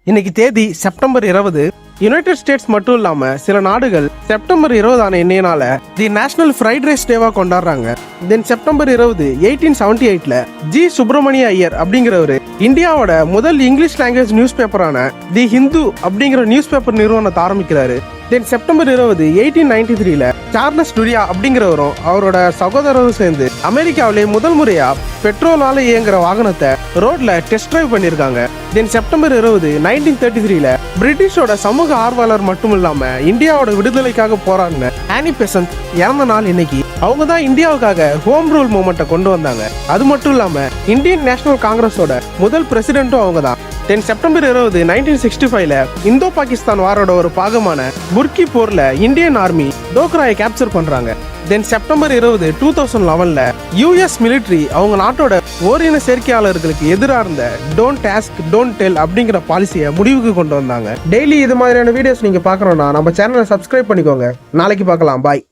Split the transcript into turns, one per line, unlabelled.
இன்னைக்கு தேதி September 20. United states மட்டும் இல்லாம சில நாடுகள் செப்டம்பர் 20 இன்னைய நாள தி நேஷனல் ஃப்ரைட் ரைஸ் டேவா கொண்டாடுறாங்க. தென் செப்டம்பர் 20 1878 ஜி சுப்பிரமணிய ஐயர் அப்படிங்கிறவரு இந்தியாவோட முதல் இங்கிலீஷ் லாங்குவேஜ் நியூஸ் பேப்பரான தி ஹிந்து அப்படிங்கிற நியூஸ் பேப்பர் நிறுவனத்தை ஆரம்பிக்கிறாரு. தென் செப்டம்பர் 20 1893 சார்லஸ் டுரியா அப்படிங்கிறவரும் அவரோட சகோதரரும் சேர்ந்து அமெரிக்காவிலே முதல் முறையா பெட்ரோலால இயங்குற வாகனத்தை ரோட்ல டெஸ்ட் டிரைவ் பண்ணிருக்காங்க. தென் செப்டம்பர் 20 1933 பிரிட்டிஷோட சமூக ஆர்வலர் மட்டும் இல்லாம இந்தியாவோட விடுதலைக்காக போராடின ஆனி பெசன்ட் இறந்த நாள் இன்னைக்கு. அவங்க தான் இந்தியாவுக்காக ஹோம் ரூல் மூவ்மெண்ட்டை கொண்டு வந்தாங்க. அது மட்டும் இல்லாம இந்தியன் நேஷனல் காங்கிரஸோட முதல் பிரசிடென்ட்டும் அவங்க தான். தென் செப்டம்பர் 20 1965 இந்தோ பாகிஸ்தான் வாரோட ஒரு பாகமான புர்கி போர்ல இந்தியன் ஆர்மி டோக்ராயை கேப்சர் பண்றாங்க. தென் செப்டம்பர் 20 2011 யூஎஸ் மிலிட்ரி அவங்க நாட்டோட ஓரின சேர்க்கையாளர்களுக்கு எதிராக இருந்த டோன்ட் ஆஸ்க் டோன்ட் டெல் அப்படிங்கிற பாலிசியை முடிவுக்கு கொண்டு வந்தாங்க. டெய்லி இது மாதிரியான வீடியோஸ் நீங்க பார்க்கணும்னா நம்ம சேனலை சப்ஸ்கிரைப் பண்ணிக்கோங்க. நாளைக்கு பார்க்கலாம். பாய்.